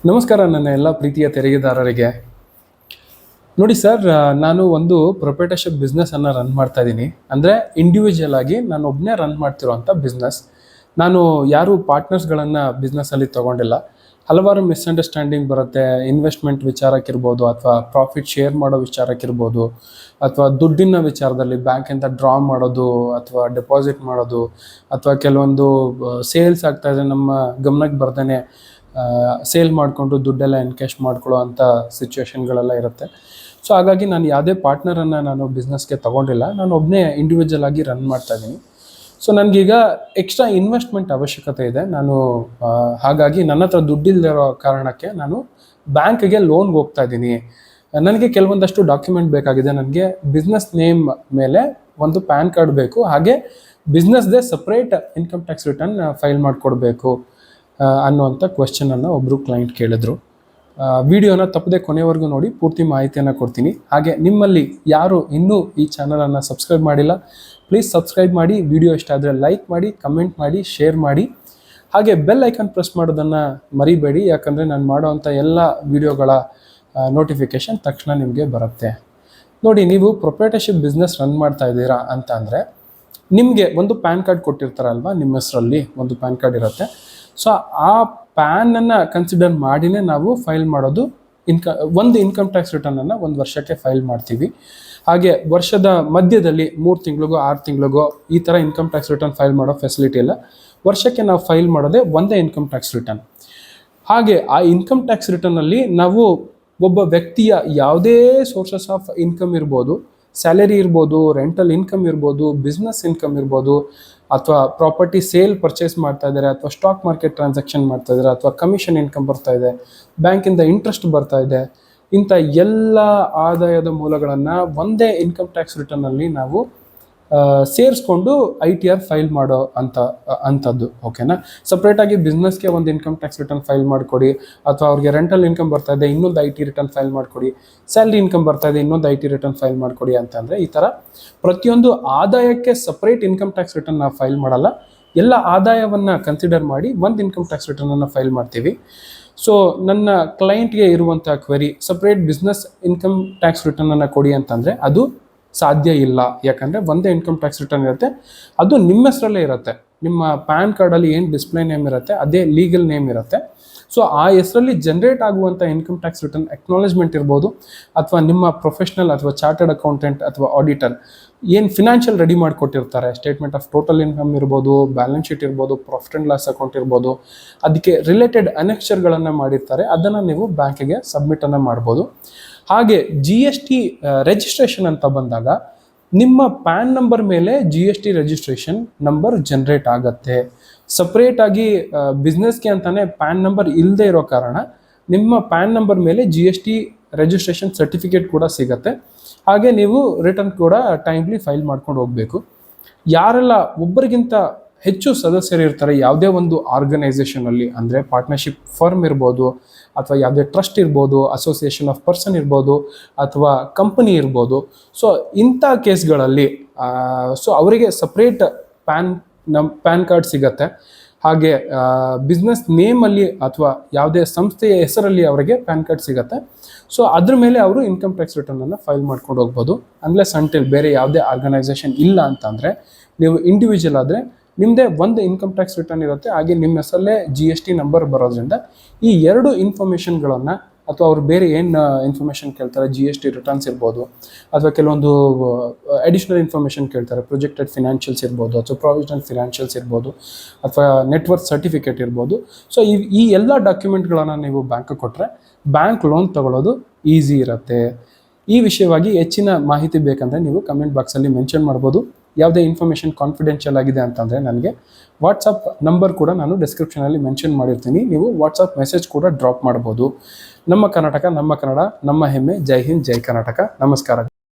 ನಮಸ್ಕಾರ ನನ್ನ ಎಲ್ಲ ಪ್ರೀತಿಯ ತೆರಿಗೆದಾರರಿಗೆ. ನೋಡಿ ಸರ್, ನಾನು ಒಂದು ಪ್ರೊಪ್ರೈಟರ್ಶಿಪ್ ಬಿಸ್ನೆಸ್ಸನ್ನು ರನ್ ಮಾಡ್ತಾ ಇದ್ದೀನಿ. ಅಂದರೆ ಇಂಡಿವಿಜುವಲ್ ಆಗಿ ನಾನು ಒಬ್ಬನೇ ರನ್ ಮಾಡ್ತಿರೋಂಥ ಬಿಸ್ನೆಸ್. ನಾನು ಯಾರು ಪಾರ್ಟ್ನರ್ಸ್ಗಳನ್ನು ಬಿಸ್ನೆಸ್ಸಲ್ಲಿ ತೊಗೊಂಡಿಲ್ಲ. ಹಲವಾರು ಮಿಸ್ಅಂಡರ್ಸ್ಟ್ಯಾಂಡಿಂಗ್ ಬರುತ್ತೆ. ಇನ್ವೆಸ್ಟ್ಮೆಂಟ್ ವಿಚಾರಕ್ಕಿರ್ಬೋದು, ಅಥವಾ ಪ್ರಾಫಿಟ್ ಶೇರ್ ಮಾಡೋ ವಿಚಾರಕ್ಕಿರ್ಬೋದು, ಅಥವಾ ದುಡ್ಡಿನ ವಿಚಾರದಲ್ಲಿ ಬ್ಯಾಂಕಿಂದ ಡ್ರಾ ಮಾಡೋದು ಅಥವಾ ಡೆಪಾಸಿಟ್ ಮಾಡೋದು, ಅಥವಾ ಕೆಲವೊಂದು ಸೇಲ್ಸ್ ಆಗ್ತಾಯಿದೆ ನಮ್ಮ ಗಮನಕ್ಕೆ ಬರ್ದೇ ಸೇಲ್ ಮಾಡಿಕೊಂಡು ದುಡ್ಡೆಲ್ಲ ಎನ್ಕ್ಯಾಶ್ ಮಾಡ್ಕೊಳ್ಳೋ ಅಂಥ ಸಿಚುವೇಷನ್ಗಳೆಲ್ಲ ಇರುತ್ತೆ. ಸೊ ಹಾಗಾಗಿ ನಾನು ಯಾವುದೇ ಪಾರ್ಟ್ನರನ್ನು ನಾನು ಬಿಸ್ನೆಸ್ಗೆ ತೊಗೊಂಡಿಲ್ಲ. ನಾನು ಒಬ್ಬನೇ ಇಂಡಿವಿಜುವಲ್ ಆಗಿ ರನ್ ಮಾಡ್ತಾಯಿದ್ದೀನಿ. ಸೊ ನನಗೀಗ ಎಕ್ಸ್ಟ್ರಾ ಇನ್ವೆಸ್ಟ್ಮೆಂಟ್ ಅವಶ್ಯಕತೆ ಇದೆ. ಹಾಗಾಗಿ ನನ್ನ ಹತ್ರ ದುಡ್ಡಿಲ್ಲದಿರೋ ಕಾರಣಕ್ಕೆ ನಾನು ಬ್ಯಾಂಕ್ಗೆ ಲೋನ್ಗೆ ಹೋಗ್ತಾ ಇದ್ದೀನಿ. ನನಗೆ ಕೆಲವೊಂದಷ್ಟು ಡಾಕ್ಯುಮೆಂಟ್ ಬೇಕಾಗಿದೆ. ನನಗೆ ಬಿಸ್ನೆಸ್ ನೇಮ್ ಮೇಲೆ ಒಂದು ಪ್ಯಾನ್ ಕಾರ್ಡ್ ಬೇಕು, ಹಾಗೆ ಬಿಸ್ನೆಸ್ದೇ separate income tax return file ಮಾಡಿಕೊಡ್ಬೇಕು ಅನ್ನುವಂಥ ಕ್ವೆಶ್ಚನನ್ನು ಒಬ್ಬರು ಕ್ಲೈಂಟ್ ಕೇಳಿದ್ರು. ವಿಡಿಯೋನ ತಪ್ಪದೆ ಕೊನೆವರೆಗೂ ನೋಡಿ, ಪೂರ್ತಿ ಮಾಹಿತಿಯನ್ನು ಕೊಡ್ತೀನಿ. ಹಾಗೆ ನಿಮ್ಮಲ್ಲಿ ಯಾರು ಇನ್ನೂ ಈ ಚಾನಲನ್ನು ಸಬ್ಸ್ಕ್ರೈಬ್ ಮಾಡಿಲ್ಲ, ಪ್ಲೀಸ್ ಸಬ್ಸ್ಕ್ರೈಬ್ ಮಾಡಿ. ವಿಡಿಯೋ ಇಷ್ಟ ಆದರೆ ಲೈಕ್ ಮಾಡಿ, ಕಮೆಂಟ್ ಮಾಡಿ, ಶೇರ್ ಮಾಡಿ. ಹಾಗೆ ಬೆಲ್ ಐಕಾನ್ ಪ್ರೆಸ್ ಮಾಡೋದನ್ನು ಮರಿಬೇಡಿ, ಯಾಕಂದರೆ ನಾನು ಮಾಡೋವಂಥ ಎಲ್ಲ ವಿಡಿಯೋಗಳ ನೋಟಿಫಿಕೇಷನ್ ತಕ್ಷಣ ನಿಮಗೆ ಬರುತ್ತೆ. ನೋಡಿ, ನೀವು ಪ್ರೊಪ್ರೈಟರ್ಶಿಪ್ ಬಿಸ್ನೆಸ್ ರನ್ ಮಾಡ್ತಾ ಇದ್ದೀರಾ ಅಂತ ಅಂದರೆ ನಿಮಗೆ ಒಂದು ಪ್ಯಾನ್ ಕಾರ್ಡ್ ಕೊಟ್ಟಿರ್ತಾರಲ್ವ, ನಿಮ್ಮ ಹೆಸರಲ್ಲಿ ಒಂದು ಪ್ಯಾನ್ ಕಾರ್ಡ್ ಇರುತ್ತೆ. ಸೊ ಆ ಪ್ಯಾನನ್ನು ಕನ್ಸಿಡರ್ ಮಾಡಿನೇ ನಾವು ಫೈಲ್ ಮಾಡೋದು. ಒಂದು ಇನ್ಕಮ್ ಟ್ಯಾಕ್ಸ್ ರಿಟರ್ನನ್ನು ಒಂದು ವರ್ಷಕ್ಕೆ ಫೈಲ್ ಮಾಡ್ತೀವಿ. ಹಾಗೆ ವರ್ಷದ ಮಧ್ಯದಲ್ಲಿ 3 ತಿಂಗಳಿಗೋ 6 ತಿಂಗಳಿಗೋ ಈ ಥರ ಇನ್ಕಮ್ ಟ್ಯಾಕ್ಸ್ ರಿಟರ್ನ್ ಫೈಲ್ ಮಾಡೋ ಫೆಸಿಲಿಟಿ ಇಲ್ಲ. ವರ್ಷಕ್ಕೆ ನಾವು ಫೈಲ್ ಮಾಡೋದೇ ಒಂದೇ ಇನ್ಕಮ್ ಟ್ಯಾಕ್ಸ್ ರಿಟರ್ನ್. ಹಾಗೆ ಆ ಇನ್ಕಮ್ ಟ್ಯಾಕ್ಸ್ ರಿಟರ್ನಲ್ಲಿ ನಾವು ಒಬ್ಬ ವ್ಯಕ್ತಿಯ ಯಾವುದೇ ಸೋರ್ಸಸ್ ಆಫ್ ಇನ್ಕಮ್ ಇರ್ಬೋದು, ಸ್ಯಾಲರಿ ಇರ್ಬೋದು, ರೆಂಟಲ್ ಇನ್ಕಮ್ ಇರ್ಬೋದು, ಬಿಸ್ನೆಸ್ ಇನ್ಕಮ್ ಇರ್ಬೋದು, ಅಥವಾ ಪ್ರಾಪರ್ಟಿ ಸೇಲ್ ಪರ್ಚೇಸ್ ಮಾಡ್ತಾ ಇದ್ದಾರೆ, ಅಥವಾ ಸ್ಟಾಕ್ ಮಾರ್ಕೆಟ್ ಟ್ರಾನ್ಸಾಕ್ಷನ್ ಮಾಡ್ತಾ ಇದ್ದಾರೆ, ಅಥವಾ ಕಮಿಷನ್ ಇನ್ಕಮ್ ಬರ್ತಾ ಇದೆ, ಬ್ಯಾಂಕಿಂದ ಇಂಟ್ರೆಸ್ಟ್ ಬರ್ತಾ ಇದೆ, ಇಂಥ ಎಲ್ಲ ಆದಾಯದ ಮೂಲಗಳನ್ನು ಒಂದೇ ಇನ್ಕಮ್ ಟ್ಯಾಕ್ಸ್ ರಿಟರ್ನಲ್ಲಿ ನಾವು ಸೇರಿಸ್ಕೊಂಡು ITR ಫೈಲ್ ಮಾಡೋ ಅಂಥದ್ದು. ಓಕೆನಾ? ಸಪ್ರೇಟಾಗಿ ಬಿಸ್ನೆಸ್ಗೆ ಒಂದು ಇನ್ಕಮ್ ಟ್ಯಾಕ್ಸ್ ರಿಟರ್ನ್ ಫೈಲ್ ಮಾಡಿಕೊಡಿ, ಅಥವಾ ಅವ್ರಿಗೆ ರೆಂಟಲ್ ಇನ್ಕಮ್ ಬರ್ತಾ ಇದೆ ಇನ್ನೊಂದು IT ರಿಟರ್ನ್ ಫೈಲ್ ಮಾಡಿಕೊಡಿ, ಸ್ಯಾಲ್ರಿ ಇನ್ಕಮ್ ಬರ್ತಾ ಇದೆ ಇನ್ನೊಂದು IT ರಿಟರ್ನ್ ಫೈಲ್ ಮಾಡಿಕೊಡಿ ಅಂತಂದರೆ, ಈ ಥರ ಪ್ರತಿಯೊಂದು ಆದಾಯಕ್ಕೆ ಸಪ್ರೇಟ್ ಇನ್ಕಮ್ ಟ್ಯಾಕ್ಸ್ ರಿಟರ್ನ್ ನಾವು ಫೈಲ್ ಮಾಡಲ್ಲ. ಎಲ್ಲ ಆದಾಯವನ್ನು ಕನ್ಸಿಡರ್ ಮಾಡಿ ಒಂದು ಇನ್ಕಮ್ ಟ್ಯಾಕ್ಸ್ ರಿಟರ್ನನ್ನು ಫೈಲ್ ಮಾಡ್ತೀವಿ. ಸೊ ನನ್ನ ಕ್ಲೈಂಟ್ಗೆ ಇರುವಂಥ query, separate business income tax ರಿಟರ್ನನ್ನು ಕೊಡಿ ಅಂತಂದರೆ ಅದು ಸಾಧ್ಯ ಇಲ್ಲ. ಯಾಕಂದರೆ ಒಂದೇ ಇನ್ಕಮ್ ಟ್ಯಾಕ್ಸ್ ರಿಟರ್ನ್ ಇರುತ್ತೆ, ಅದು ನಿಮ್ಮ ಹೆಸರಲ್ಲೇ ಇರುತ್ತೆ. ನಿಮ್ಮ ಪ್ಯಾನ್ ಕಾರ್ಡಲ್ಲಿ ಏನು ಡಿಸ್ಪ್ಲೇ ನೇಮ್ ಇರುತ್ತೆ ಅದೇ ಲೀಗಲ್ ನೇಮ್ ಇರುತ್ತೆ. ಸೊ ಆ ಹೆಸರಲ್ಲಿ ಜನ್ರೇಟ್ ಆಗುವಂಥ ಇನ್ಕಮ್ ಟ್ಯಾಕ್ಸ್ ರಿಟರ್ನ್ ಅಕ್ನಾಲೇಜ್ಮೆಂಟ್ ಇರ್ಬೋದು, ಅಥವಾ ನಿಮ್ಮ ಪ್ರೊಫೆಷ್ನಲ್ ಅಥವಾ ಚಾರ್ಟರ್ಡ್ ಅಕೌಂಟೆಂಟ್ ಅಥವಾ ಆಡಿಟರ್ ಏನು ಫಿನಾನ್ಷಿಯಲ್ ರೆಡಿ ಮಾಡಿಕೊಟ್ಟಿರ್ತಾರೆ, ಸ್ಟೇಟ್ಮೆಂಟ್ ಆಫ್ ಟೋಟಲ್ ಇನ್ಕಮ್ ಇರ್ಬೋದು, ಬ್ಯಾಲೆನ್ಸ್ ಶೀಟ್ ಇರ್ಬೋದು, ಪ್ರಾಫಿಟ್ ಆ್ಯಂಡ್ ಲಾಸ್ ಅಕೌಂಟ್ ಇರ್ಬೋದು, ಅದಕ್ಕೆ ರಿಲೇಟೆಡ್ ಅನೆಕ್ಸ್ಚರ್ಗಳನ್ನು ಮಾಡಿರ್ತಾರೆ, ಅದನ್ನು ನೀವು ಬ್ಯಾಂಕಿಗೆ ಸಬ್ಮಿಟನ್ನು ಮಾಡ್ಬೋದು. ಹಾಗೆ GST ರಿಜಿಸ್ಟ್ರೇಷನ್ ಅಂತ ಬಂದಾಗ ನಿಮ್ಮ ಪ್ಯಾನ್ ನಂಬರ್ ಮೇಲೆ GST ರಿಜಿಸ್ಟ್ರೇಷನ್ ನಂಬರ್ ಜನ್ರೇಟ್ ಆಗುತ್ತೆ. ಸಪ್ರೇಟಾಗಿ ಬಿಸ್ನೆಸ್ಗೆ ಅಂತಲೇ ಪ್ಯಾನ್ ನಂಬರ್ ಇಲ್ಲದೆ ಇರೋ ಕಾರಣ ನಿಮ್ಮ ಪ್ಯಾನ್ ನಂಬರ್ ಮೇಲೆ GST ರಿಜಿಸ್ಟ್ರೇಷನ್ ಸರ್ಟಿಫಿಕೇಟ್ ಕೂಡ ಸಿಗುತ್ತೆ. ಹಾಗೆ ನೀವು ರಿಟರ್ನ್ ಕೂಡ ಟೈಮ್ಲಿ ಫೈಲ್ ಮಾಡ್ಕೊಂಡು ಹೋಗಬೇಕು. ಯಾರೆಲ್ಲ ಒಬ್ಬರಿಗಿಂತ ಹೆಚ್ಚು ಸದಸ್ಯರು ಇರ್ತಾರೆ ಯಾವುದೇ ಒಂದು ಆರ್ಗನೈಸೇಷನಲ್ಲಿ, ಅಂದರೆ ಪಾರ್ಟ್ನರ್ಶಿಪ್ ಫರ್ಮ್ ಇರ್ಬೋದು, ಅಥವಾ ಯಾವುದೇ ಟ್ರಸ್ಟ್ ಇರ್ಬೋದು, ಅಸೋಸಿಯೇಷನ್ ಆಫ್ ಪರ್ಸನ್ ಇರ್ಬೋದು, ಅಥವಾ ಕಂಪನಿ ಇರ್ಬೋದು. ಸೊ ಇಂಥ ಕೇಸ್ಗಳಲ್ಲಿ ಅವರಿಗೆ ಸಪ್ರೇಟ್ ಪ್ಯಾನ್ ಕಾರ್ಡ್ ಸಿಗತ್ತೆ. ಹಾಗೆ ಬಿಸ್ನೆಸ್ ನೇಮಲ್ಲಿ ಅಥವಾ ಯಾವುದೇ ಸಂಸ್ಥೆಯ ಹೆಸರಲ್ಲಿ ಅವರಿಗೆ ಪ್ಯಾನ್ ಕಾರ್ಡ್ ಸಿಗತ್ತೆ. ಸೊ ಅದ್ರ ಮೇಲೆ ಅವರು ಇನ್ಕಮ್ ಟ್ಯಾಕ್ಸ್ ರಿಟರ್ನನ್ನು ಫೈಲ್ ಮಾಡ್ಕೊಂಡು ಹೋಗ್ಬೋದು. ಅನ್ಲೆಸ್ ಅಂಟಿಲ್ ಬೇರೆ ಯಾವುದೇ ಆರ್ಗನೈಸೇಷನ್ ಇಲ್ಲ ಅಂತಂದರೆ, ನೀವು ಇಂಡಿವಿಜುವಲ್ ಆದರೆ ನಿಮ್ಮದೇ ಒಂದು ಇನ್ಕಮ್ ಟ್ಯಾಕ್ಸ್ ರಿಟರ್ನ್ ಇರುತ್ತೆ, ಹಾಗೆ ನಿಮ್ಮ ಹೆಸರಲ್ಲೇ GST ನಂಬರ್ ಬರೋದ್ರಿಂದ ಈ ಎರಡು ಇನ್ಫಾರ್ಮೇಷನ್ಗಳನ್ನು, ಅಥವಾ ಅವ್ರು ಬೇರೆ ಏನು ಇನ್ಫಾರ್ಮೇಷನ್ ಕೇಳ್ತಾರೆ, GST ರಿಟರ್ನ್ಸ್ ಇರ್ಬೋದು, ಅಥವಾ ಕೆಲವೊಂದು ಅಡಿಷ್ನಲ್ ಇನ್ಫಾರ್ಮೇಷನ್ ಕೇಳ್ತಾರೆ, ಪ್ರೊಜೆಕ್ಟೆಡ್ ಫಿನಾನ್ಷಿಯಲ್ಸ್ ಇರ್ಬೋದು, ಅಥವಾ ಪ್ರೊವಿಷನಲ್ ಫಿನಾನ್ಷಿಯಲ್ಸ್ ಇರ್ಬೋದು, ಅಥವಾ ನೆಟ್ವರ್ಕ್ ಸರ್ಟಿಫಿಕೇಟ್ ಇರ್ಬೋದು. ಸೊ ಈ ಎಲ್ಲ ಡಾಕ್ಯುಮೆಂಟ್ಗಳನ್ನು ನೀವು ಬ್ಯಾಂಕ್ಗೆ ಕೊಟ್ಟರೆ ಬ್ಯಾಂಕ್ ಲೋನ್ ತೊಗೊಳ್ಳೋದು ಈಸಿ ಇರುತ್ತೆ. ಈ ವಿಷಯವಾಗಿ ಹೆಚ್ಚಿನ ಮಾಹಿತಿ ಬೇಕಂದರೆ ನೀವು ಕಮೆಂಟ್ ಬಾಕ್ಸಲ್ಲಿ ಮೆನ್ಷನ್ ಮಾಡ್ಬೋದು. ಯಾವುದೇ ಇನ್ಫಾರ್ಮೇಷನ್ ಕಾನ್ಫಿಡೆನ್ಷಿಯಲ್ ಆಗಿದೆ ಅಂತಂದರೆ ನನಗೆ ವಾಟ್ಸಪ್ ನಂಬರ್ ಕೂಡ ನಾನು ಡಿಸ್ಕ್ರಿಪ್ಷನಲ್ಲಿ ಮೆನ್ಷನ್ ಮಾಡಿರ್ತೀನಿ. ನೀವು ವಾಟ್ಸಪ್ ಮೆಸೇಜ್ ಕೂಡ ಡ್ರಾಪ್ ಮಾಡ್ಬೋದು. ನಮ್ಮ ಕರ್ನಾಟಕ, ನಮ್ಮ ಕನ್ನಡ, ನಮ್ಮ ಹೆಮ್ಮೆ. ಜೈ ಹಿಂದ್, ಜೈ ಕರ್ನಾಟಕ. ನಮಸ್ಕಾರ.